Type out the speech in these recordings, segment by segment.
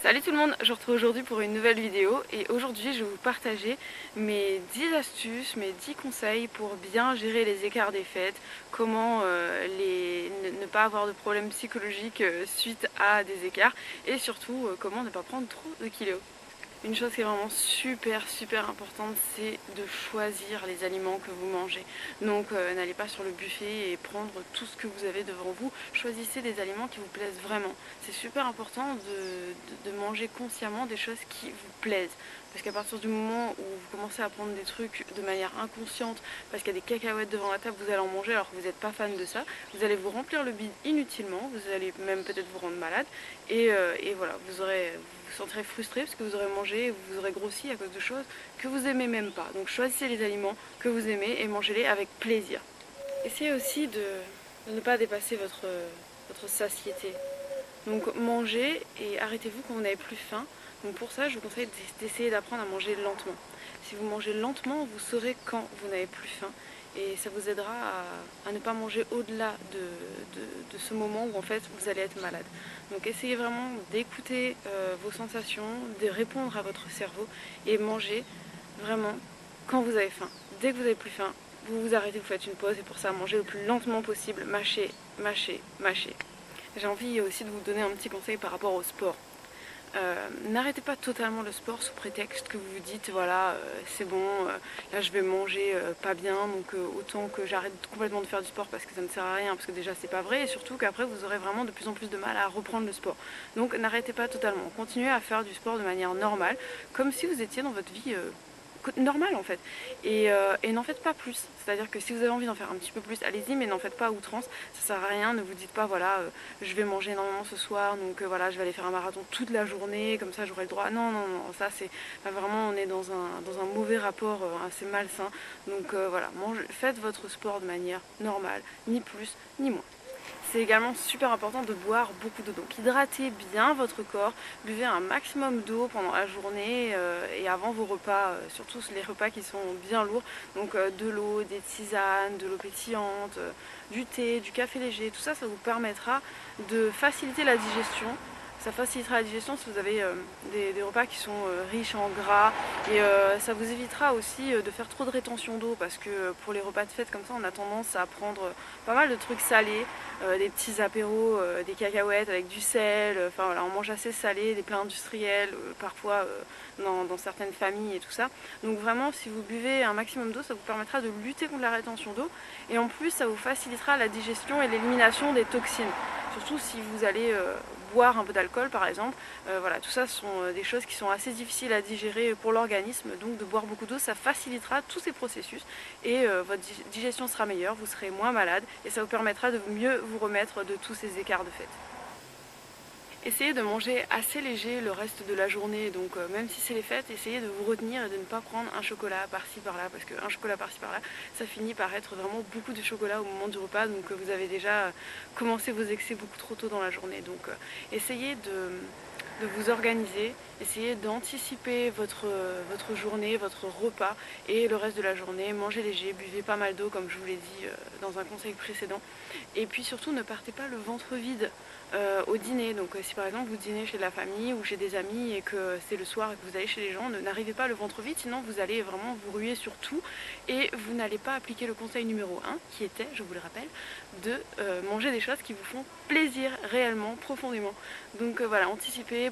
Salut tout le monde, je vous retrouve aujourd'hui pour une nouvelle vidéo et aujourd'hui je vais vous partager mes 10 astuces, mes 10 conseils pour bien gérer les écarts des fêtes, comment ne pas avoir de problèmes psychologiques suite à des écarts et surtout comment ne pas prendre trop de kilos. Une chose qui est vraiment super importante, c'est de choisir les aliments que vous mangez. Donc n'allez pas sur le buffet et prendre tout ce que vous avez devant vous. Choisissez des aliments qui vous plaisent vraiment. C'est super important de manger consciemment des choses qui vous plaisent. Parce qu'à partir du moment où vous commencez à prendre des trucs de manière inconsciente, parce qu'il y a des cacahuètes devant la table, vous allez en manger alors que vous n'êtes pas fan de ça, vous allez vous remplir le bide inutilement, vous allez même peut-être vous rendre malade, et voilà, vous vous sentirez frustré parce que vous aurez mangé et vous aurez grossi à cause de choses que vous aimez même pas. Donc choisissez les aliments que vous aimez et mangez-les avec plaisir. Essayez aussi de ne pas dépasser votre satiété. Donc mangez et arrêtez-vous quand vous n'avez plus faim. Donc pour ça, je vous conseille d'essayer d'apprendre à manger lentement. Si vous mangez lentement, vous saurez quand vous n'avez plus faim. Et ça vous aidera à ne pas manger au-delà de ce moment où en fait vous allez être malade. Donc essayez vraiment d'écouter vos sensations, de répondre à votre cerveau et mangez vraiment quand vous avez faim. Dès que vous n'avez plus faim, vous vous arrêtez, vous faites une pause et pour ça mangez le plus lentement possible, mâchez, mâchez, mâchez. J'ai envie aussi de vous donner un petit conseil par rapport au sport. N'arrêtez pas totalement le sport sous prétexte que vous vous dites voilà c'est bon, là je vais manger pas bien donc autant que j'arrête complètement de faire du sport parce que ça ne sert à rien, parce que déjà c'est pas vrai et surtout qu'après vous aurez vraiment de plus en plus de mal à reprendre le sport. Donc n'arrêtez pas totalement, continuez à faire du sport de manière normale comme si vous étiez dans votre vie normal en fait, et n'en faites pas plus, c'est à dire que si vous avez envie d'en faire un petit peu plus, allez-y, mais n'en faites pas à outrance, ça sert à rien. Ne vous dites pas voilà je vais manger énormément ce soir donc voilà je vais aller faire un marathon toute la journée comme ça j'aurai le droit. Non, ça c'est vraiment, on est dans un mauvais rapport assez malsain. Donc voilà, faites votre sport de manière normale, ni plus ni moins. C'est également super important de boire beaucoup d'eau. Donc hydratez bien votre corps, buvez un maximum d'eau pendant la journée et avant vos repas, surtout les repas qui sont bien lourds. Donc de l'eau, des tisanes, de l'eau pétillante, du thé, du café léger, tout ça, ça vous permettra de faciliter la digestion. Ça facilitera la digestion si vous avez des repas qui sont riches en gras et ça vous évitera aussi de faire trop de rétention d'eau parce que pour les repas de fête comme ça on a tendance à prendre pas mal de trucs salés, des petits apéros, des cacahuètes avec du sel, enfin voilà, on mange assez salé, des plats industriels parfois dans certaines familles et tout ça. Donc vraiment si vous buvez un maximum d'eau ça vous permettra de lutter contre la rétention d'eau et en plus ça vous facilitera la digestion et l'élimination des toxines. Surtout si vous allez boire un peu d'alcool par exemple, voilà, tout ça sont des choses qui sont assez difficiles à digérer pour l'organisme, donc de boire beaucoup d'eau ça facilitera tous ces processus et votre digestion sera meilleure, vous serez moins malade et ça vous permettra de mieux vous remettre de tous ces écarts de fête. Essayez de manger assez léger le reste de la journée, donc même si c'est les fêtes, essayez de vous retenir et de ne pas prendre un chocolat par-ci par-là, parce qu'un chocolat par-ci par-là, ça finit par être vraiment beaucoup de chocolat au moment du repas, donc vous avez déjà commencé vos excès beaucoup trop tôt dans la journée. Donc essayez de vous organiser, essayez d'anticiper votre journée, votre repas et le reste de la journée, mangez léger, buvez pas mal d'eau comme je vous l'ai dit dans un conseil précédent et puis surtout ne partez pas le ventre vide au dîner. Donc si par exemple vous dînez chez la famille ou chez des amis et que c'est le soir et que vous allez chez les gens, n'arrivez pas le ventre vide, sinon vous allez vraiment vous ruer sur tout et vous n'allez pas appliquer le conseil numéro 1 qui était, je vous le rappelle, de manger des choses qui vous font plaisir réellement, profondément. Donc voilà, anticipez,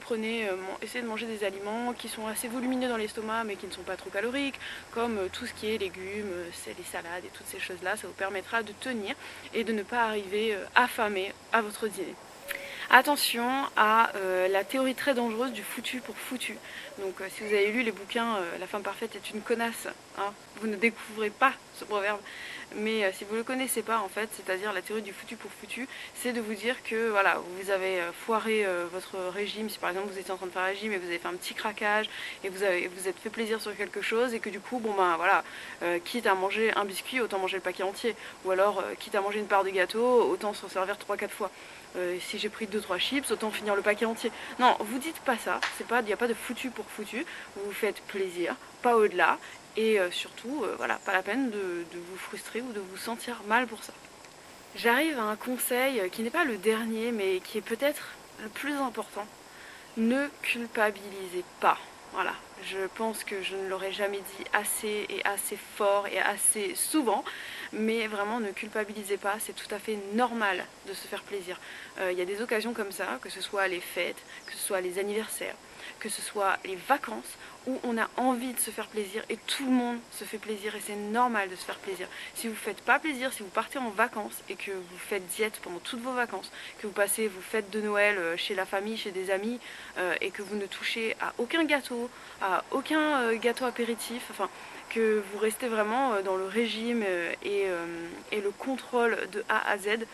essayez de manger des aliments qui sont assez volumineux dans l'estomac mais qui ne sont pas trop caloriques, comme tout ce qui est légumes, les salades et toutes ces choses là, ça vous permettra de tenir et de ne pas arriver affamé à votre dîner. Attention à la théorie très dangereuse du foutu pour foutu. Donc si vous avez lu les bouquins La femme parfaite est une connasse, hein, vous ne découvrez pas ce proverbe. Mais si vous ne le connaissez pas en fait, c'est-à-dire la théorie du foutu pour foutu, c'est de vous dire que voilà, vous avez foiré votre régime, si par exemple vous étiez en train de faire un régime et vous avez fait un petit craquage et vous êtes fait plaisir sur quelque chose et que du coup, bon ben voilà, quitte à manger un biscuit, autant manger le paquet entier. Ou alors, quitte à manger une part de gâteau, autant s'en servir 3-4 fois. Si j'ai pris 2-3 chips, autant finir le paquet entier. Non, vous dites pas ça, il n'y a pas de foutu pour foutu, vous vous faites plaisir, pas au-delà, et surtout, voilà, pas la peine de vous frustrer ou de vous sentir mal pour ça. J'arrive à un conseil qui n'est pas le dernier, mais qui est peut-être le plus important. ne culpabilisez pas. Voilà, je pense que je ne l'aurais jamais dit assez et assez fort et assez souvent, mais vraiment ne culpabilisez pas, c'est tout à fait normal de se faire plaisir. Il y a des occasions comme ça, que ce soit les fêtes, que ce soit les anniversaires, que ce soit les vacances, où on a envie de se faire plaisir et tout le monde se fait plaisir et c'est normal de se faire plaisir. Si vous ne faites pas plaisir, si vous partez en vacances et que vous faites diète pendant toutes vos vacances, que vous passez vos fêtes de Noël chez la famille, chez des amis et que vous ne touchez à aucun gâteau, à aucun gâteau apéritif, enfin que vous restez vraiment dans le régime et le contrôle de A à Z,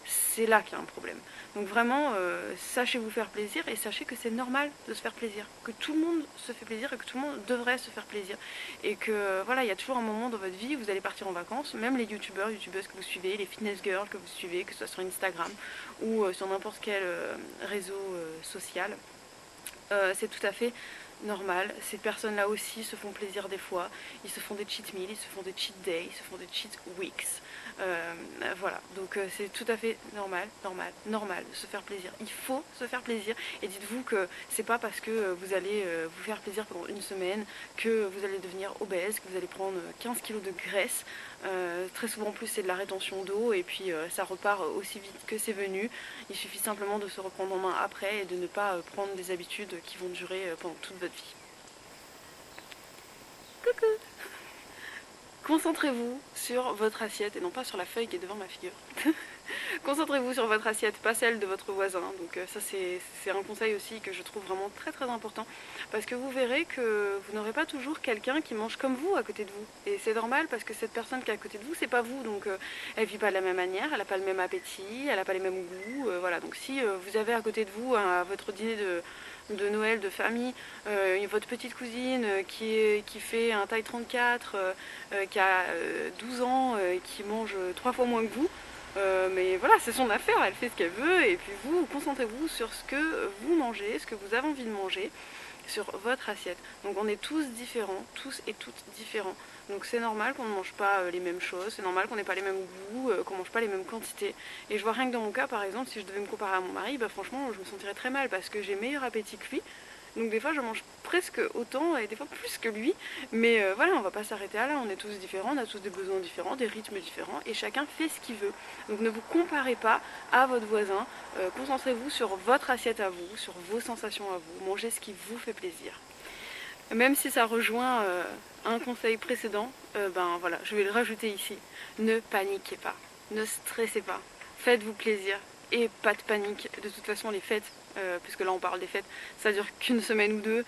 c'est là qu'il y a un problème. Donc vraiment, sachez vous faire plaisir et sachez que c'est normal de se faire plaisir, que tout le monde se fait plaisir et que tout le monde devrait se faire plaisir. Et que voilà, il y a toujours un moment dans votre vie où vous allez partir en vacances, même les youtubeurs, youtubeuses que vous suivez, les fitness girls que vous suivez, que ce soit sur Instagram ou sur n'importe quel réseau social. C'est tout à fait normal. Ces personnes-là aussi se font plaisir des fois. Ils se font des cheat meals, ils se font des cheat days, ils se font des cheat weeks. Voilà, donc c'est tout à fait normal de se faire plaisir. Il faut se faire plaisir et dites-vous que c'est pas parce que vous allez vous faire plaisir pendant une semaine que vous allez devenir obèse, que vous allez prendre 15 kilos de graisse. Très souvent en plus c'est de la rétention d'eau et puis ça repart aussi vite que c'est venu. Il suffit simplement de se reprendre en main après et de ne pas prendre des habitudes qui vont durer pendant toute votre vie. Coucou! Concentrez-vous sur votre assiette et non pas sur la feuille qui est devant ma figure. Concentrez-vous sur votre assiette, pas celle de votre voisin. Donc ça c'est un conseil aussi que je trouve vraiment très très important. Parce que vous verrez que vous n'aurez pas toujours quelqu'un qui mange comme vous à côté de vous. Et c'est normal parce que cette personne qui est à côté de vous, c'est pas vous. Donc elle vit pas de la même manière, elle n'a pas le même appétit, elle n'a pas les mêmes goûts. Voilà. Donc si vous avez à côté de vous à votre dîner de Noël, de famille, votre petite cousine qui fait un taille 34, qui a 12 ans, qui mange 3 fois moins que vous, mais voilà, c'est son affaire, elle fait ce qu'elle veut, et puis vous, concentrez-vous sur ce que vous mangez, ce que vous avez envie de manger, sur votre assiette. Donc on est tous différents, tous et toutes différents. Donc c'est normal qu'on ne mange pas les mêmes choses, c'est normal qu'on n'ait pas les mêmes goûts, qu'on ne mange pas les mêmes quantités. Et je vois rien que dans mon cas, par exemple, si je devais me comparer à mon mari, bah franchement, je me sentirais très mal parce que j'ai meilleur appétit que lui. Donc des fois je mange presque autant et des fois plus que lui. Mais voilà, on va pas s'arrêter à là, on est tous différents, on a tous des besoins différents, des rythmes différents et chacun fait ce qu'il veut. Donc ne vous comparez pas à votre voisin, concentrez-vous sur votre assiette à vous, sur vos sensations à vous, mangez ce qui vous fait plaisir. Même si ça rejoint un conseil précédent, ben voilà, je vais le rajouter ici. Ne paniquez pas, ne stressez pas, faites-vous plaisir et pas de panique. De toute façon les fêtes, puisque là on parle des fêtes, ça dure qu'une semaine ou deux,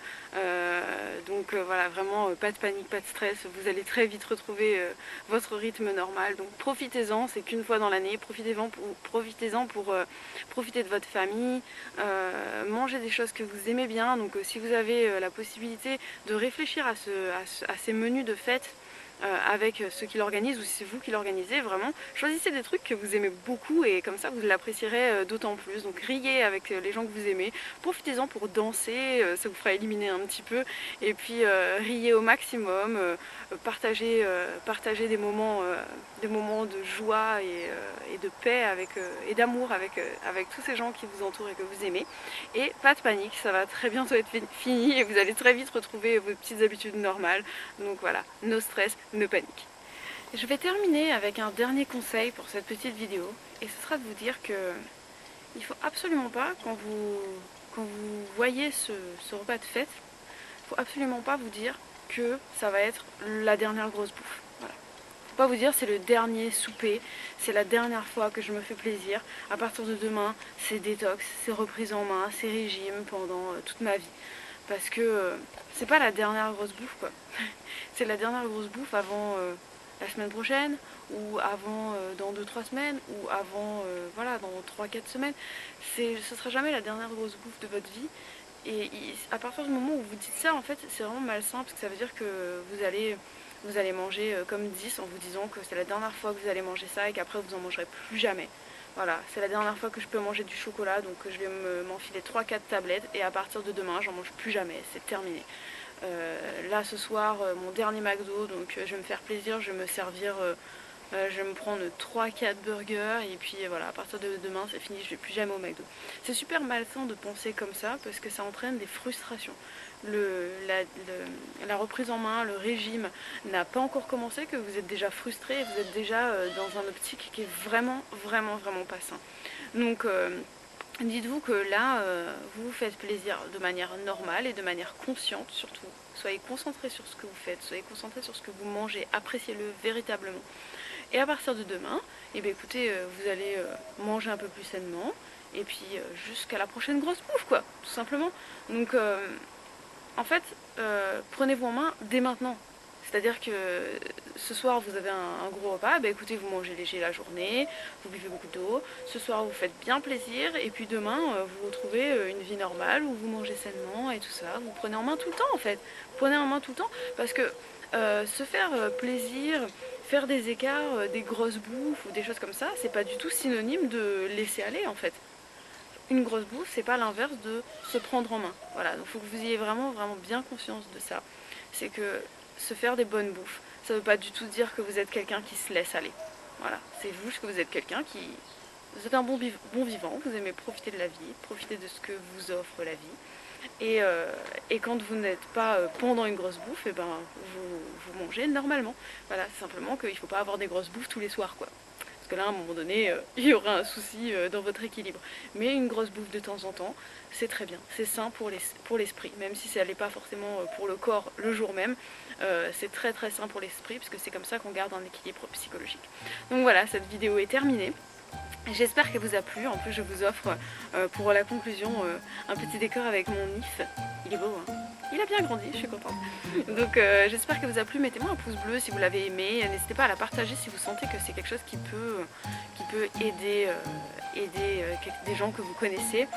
donc voilà, vraiment pas de panique, pas de stress, vous allez très vite retrouver votre rythme normal, donc profitez-en, c'est qu'une fois dans l'année, profitez-en pour profiter de votre famille, mangez des choses que vous aimez bien, donc si vous avez la possibilité de réfléchir à ces menus de fête, avec ceux qui l'organisent ou si c'est vous qui l'organisez, vraiment choisissez des trucs que vous aimez beaucoup et comme ça vous l'apprécierez d'autant plus. Donc riez avec les gens que vous aimez, profitez-en pour danser, ça vous fera éliminer un petit peu et puis riez au maximum, partagez des moments de joie et de paix et d'amour avec tous ces gens qui vous entourent et que vous aimez. Et pas de panique, ça va très bientôt être fini et vous allez très vite retrouver vos petites habitudes normales. Donc voilà, no stress, no panique. Je vais terminer avec un dernier conseil pour cette petite vidéo et ce sera de vous dire que il faut absolument pas, quand vous voyez ce repas de fête, il faut absolument pas vous dire que ça va être la dernière grosse bouffe. Voilà. Faut pas vous dire c'est le dernier souper, c'est la dernière fois que je me fais plaisir. À partir de demain, c'est détox, c'est reprise en main, c'est régime pendant toute ma vie. Parce que c'est pas la dernière grosse bouffe quoi. C'est la dernière grosse bouffe avant la semaine prochaine ou avant dans 2-3 semaines ou avant voilà dans 3-4 semaines. Ce sera jamais la dernière grosse bouffe de votre vie. Et à partir du moment où vous dites ça, en fait, c'est vraiment malsain parce que ça veut dire que vous allez manger comme 10 en vous disant que c'est la dernière fois que vous allez manger ça et qu'après vous en mangerez plus jamais. Voilà, c'est la dernière fois que je peux manger du chocolat, donc je vais m'enfiler 3-4 tablettes et à partir de demain, j'en mange plus jamais, c'est terminé. Là ce soir, mon dernier McDo, donc je vais me faire plaisir, je vais me servir je vais me prendre 3-4 burgers et puis voilà, à partir de demain c'est fini, je vais plus jamais au McDo. C'est super malsain de penser comme ça parce que ça entraîne des frustrations. La reprise en main, le régime n'a pas encore commencé, que vous êtes déjà frustré et vous êtes déjà dans un optique qui est vraiment pas sain. Donc dites-vous que là, vous vous faites plaisir de manière normale et de manière consciente surtout. Soyez concentrés sur ce que vous faites, soyez concentrés sur ce que vous mangez, appréciez-le véritablement. Et à partir de demain, eh bien, écoutez, vous allez manger un peu plus sainement, et puis jusqu'à la prochaine grosse bouffe, quoi, tout simplement. Donc, en fait, prenez-vous en main dès maintenant. C'est-à-dire que ce soir vous avez un gros repas, bah écoutez, vous mangez léger la journée, vous buvez beaucoup d'eau, ce soir vous faites bien plaisir et puis demain vous retrouvez une vie normale où vous mangez sainement et tout ça, vous prenez en main tout le temps en fait. Prenez en main tout le temps parce que se faire plaisir, faire des écarts, des grosses bouffes ou des choses comme ça, c'est pas du tout synonyme de laisser aller en fait. Une grosse bouffe, c'est pas l'inverse de se prendre en main. Voilà, donc il faut que vous ayez vraiment bien conscience de ça. C'est que se faire des bonnes bouffes, ça veut pas du tout dire que vous êtes quelqu'un qui se laisse aller. Voilà, c'est juste que vous êtes quelqu'un qui... Vous êtes un bon vivant, vous aimez profiter de la vie, profiter de ce que vous offre la vie. Et quand vous n'êtes pas pendant une grosse bouffe, et ben, vous mangez normalement. Voilà, c'est simplement qu'il ne faut pas avoir des grosses bouffes tous les soirs, quoi. Parce que là, à un moment donné, il y aura un souci dans votre équilibre. Mais une grosse bouffe de temps en temps, c'est très bien. C'est sain pour l'esprit, même si ça n'est pas forcément pour le corps le jour même. C'est très sain pour l'esprit, parce que c'est comme ça qu'on garde un équilibre psychologique. Donc voilà, cette vidéo est terminée. J'espère qu'elle vous a plu. En plus, je vous offre pour la conclusion un petit décor avec mon if. Il est beau, hein. Il a bien grandi, je suis contente. Donc j'espère qu'elle vous a plu. Mettez-moi un pouce bleu si vous l'avez aimé. N'hésitez pas à la partager si vous sentez que c'est quelque chose qui peut aider des gens que vous connaissez.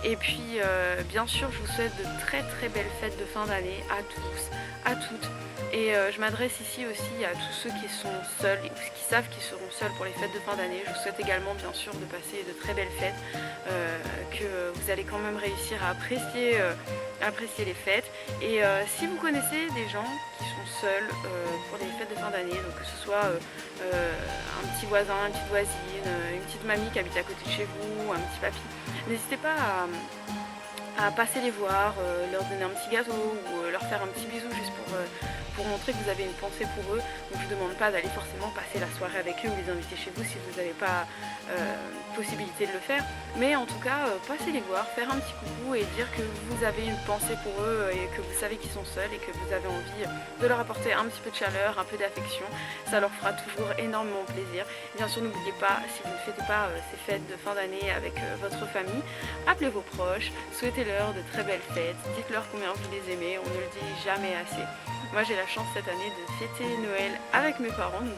Et puis bien sûr, je vous souhaite de très belles fêtes de fin d'année à tous, à toutes. Et je m'adresse ici aussi à tous ceux qui sont seuls et qui savent qu'ils seront seuls pour les fêtes de fin d'année. Je vous souhaite également bien sûr de passer de très belles fêtes, que vous allez quand même réussir à apprécier les fêtes. Et si vous connaissez des gens qui sont seuls pour les fêtes de fin d'année, donc que ce soit un petit voisin, une petite voisine, une petite mamie qui habite à côté de chez vous, un petit papy, n'hésitez pas à passer les voir, leur donner un petit gâteau ou leur faire un petit bisou juste pour montrer que vous avez une pensée pour eux. Donc je ne vous demande pas d'aller forcément passer la soirée avec eux ou les inviter chez vous si vous n'avez pas possibilité de le faire. Mais en tout cas, passez les voir, faire un petit coucou et dire que vous avez une pensée pour eux et que vous savez qu'ils sont seuls et que vous avez envie de leur apporter un petit peu de chaleur, un peu d'affection. Ça leur fera toujours énormément plaisir. Bien sûr, n'oubliez pas, si vous ne fêtez pas ces fêtes de fin d'année avec votre famille, appelez vos proches, souhaitez-leur de très belles fêtes, dites-leur combien vous les aimez, on ne le dit jamais assez. Moi j'ai la chance cette année de fêter Noël avec mes parents, donc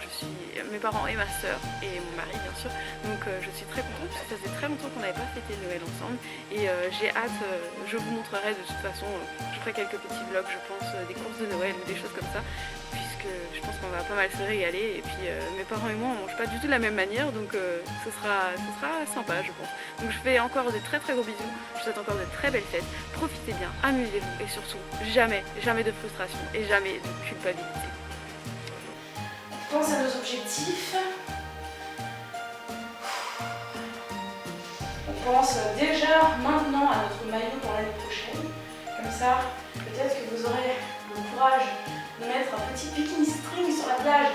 mes parents et ma soeur et mon mari bien sûr, donc je suis très contente parce que ça faisait très longtemps qu'on n'avait pas fêté Noël ensemble et j'ai hâte, je vous montrerai de toute façon, je ferai quelques petits vlogs je pense, des courses de Noël ou des choses comme ça, puisque je pense qu'on va pas mal se régaler et puis mes parents et moi on mange pas du tout de la même manière, donc ce sera sympa je pense. Donc je fais encore de très gros bisous, je vous souhaite encore de très belles fêtes, profitez bien, amusez-vous et surtout jamais de frustration et jamais de culpabilité. On pense à nos objectifs. On pense déjà maintenant à notre maillot pour l'année prochaine. Comme ça, peut-être que vous aurez le courage de mettre un petit bikini string sur la plage